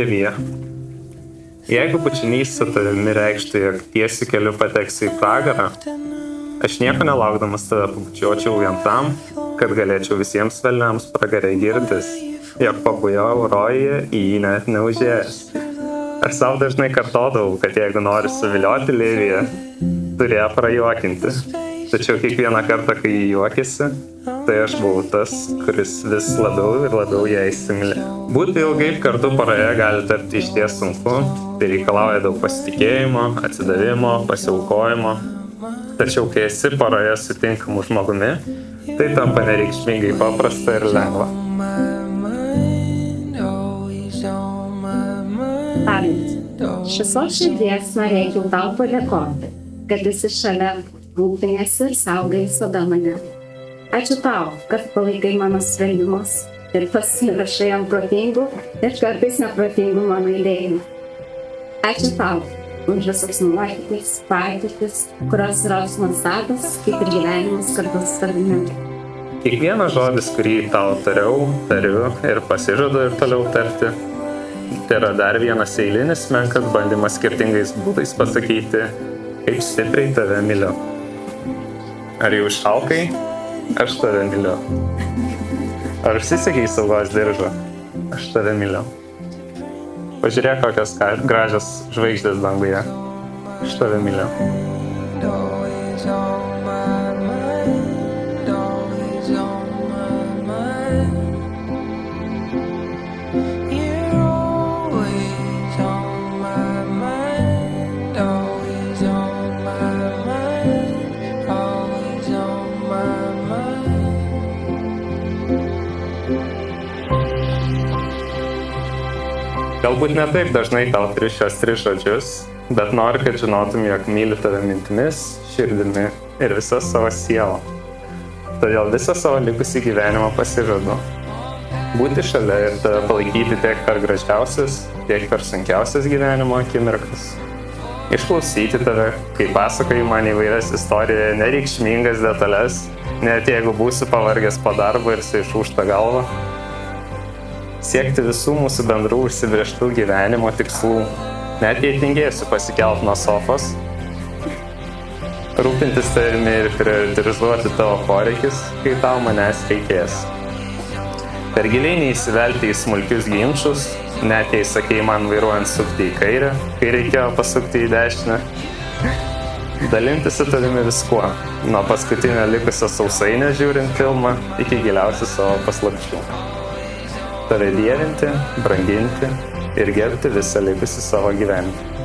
Livija. Jeigu bučinys su tavimi reikštų, jog tiesiu keliu pateksiu į pragarą, aš nieko nelaukdamas tave pabučiuočiau vien tam, kad galėčiau visiems velniams pragare girtis, jog pabujau rojuje į jį net neužėjęs. Aš savo dažnai kartodavau, kad jeigu nori suvilioti Liviją, turėjo prajuokinti. Tačiau kiekvieną kartą, kai jį juokėsi, tai aš buvau tas, kuris vis labiau ir labiau ją įsimylė. Būti ilgai kartu poroje gali tapti išties sunku, tai reikalauja daug pasitikėjimo, atsidavimo, pasiaukojimo. Tačiau kai esi poroje su tinkamu žmogumi, tai tampa nereikšmingai paprasta ir lengva. Pavyzdžiui, šios širdies norėčiau tau padėkoti, kad esi šalia, rūpiniesi ir saugai visada mane. Ačiū tau, kad palaikai mano sprendimus ir pasirašai ant protingų ir kartais neprotingų mano idėjų. Ačiū tau už visus nuotykius, patirtis, kurios yra nuostabios, kaip ir gyvenimas kartu su tavimi. Kiekvienas žodis, kurį tau tariu ir pasižadu ir toliau tarti, tai yra dar vienas eilinis menkas bandymas skirtingais būdais pasakyti, kaip stipriai tave myliu. Ar jau išalkai? Aš tave myliu. Ar užsisegei saugos diržą? Aš tave myliu. Pažiūrėk, kokios gražios žvaigždės danguje. Aš tave myliu. Galbūt ne taip dažnai tau turiu šios 3 žodžius, bet noriu, kad žinotum, jog myliu tave mintimis, širdimi ir visą savo sielą. Todėl visą savo likusį gyvenimą pasižadu. Būti šalia ir tave palaikyti tiek per gražiausias, tiek per sunkiausias gyvenimo akimirkas. Išklausyti tave, kai pasakoji man įvairias istorijoje nereikšmingas detalės, net jeigu būsiu pavargęs po darbo ir su išūžta galva. Siekti visų mūsų bendrų užsibrėžtų gyvenimo tikslų, net jei tingėsiu pasikelt nuo sofos, rūpintis tavimi ir prioritizuoti tavo poreikis, kai tau manęs reikės. Per giliai neįsivelti į smulkius ginčus, net jei sakei man vairuojant sukti į kairę, kai reikėjo pasukti į dešinę. Dalintis su tavimi viskuo, nuo paskutinio likusio sausainio žiūrint filmą iki giliausių savo paslapčių. Tave dievinti, branginti ir gerbti visą likusį savo gyvenimą.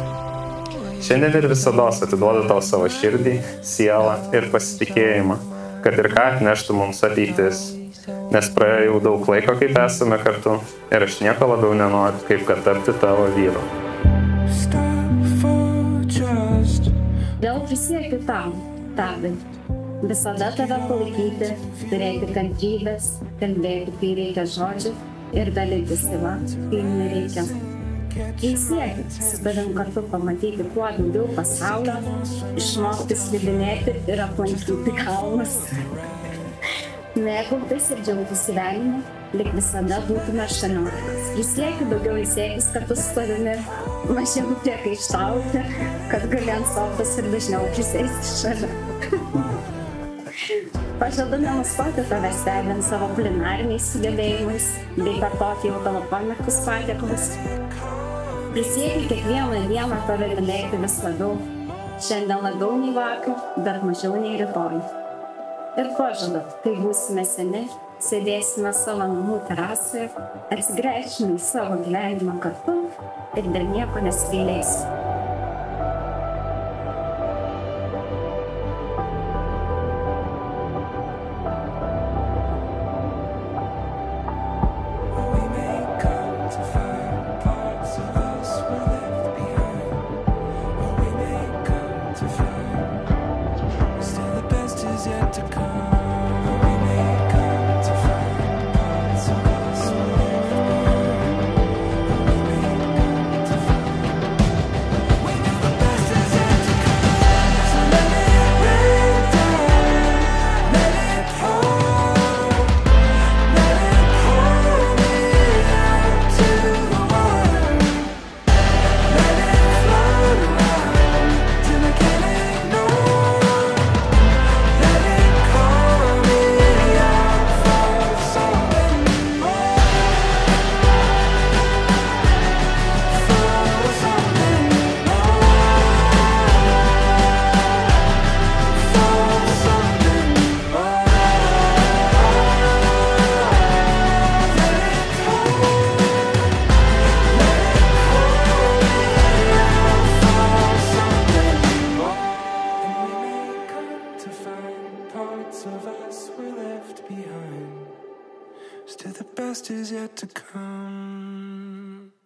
Šiandien ir visados atiduodu tau savo širdį, sielą ir pasitikėjimą, kad ir ką atneštų mums ateitis, nes praėjo jau daug laiko, kaip esame kartu ir aš nieko labiau nenoriu, kaip kad tapti tavo vyru. Dėl prisiekiu tau, Tadai, visada tave palaikyti, turėti kantrybės, kalbėti, kai reikia žodžių, ir dalytis tyla, kai nereikia. Kai sieki su tavim kartu pamatyti kuo daugiau pasaulio, išmokti slidinėti ir aplankyti kalnus. Mėgautis ir džiaugtis gyvenimu, lyg visada būtume šalia. Prisiekiu daugiau įsiekis kartu su tavimi, mažiau priekaištauti, kad gali ant sofos ir dažniau prisėsti šalia. Pažadu nenustoti tave stebint savo kulinariniais sugebėjimais bei kartoti jau tavo pamėgtus patiekalus. Prisiekiu kiekvieną dieną tave mylėti vis labiau, šiandien labiau nei vakar, bet mažiau nei rytoj. Ir pažadu, kai būsime seni, sėdėsime savo namų terasoje, atsigręšime į savo gyvenimą kartu ir dėl nieko nesigailėsiu. yet to come.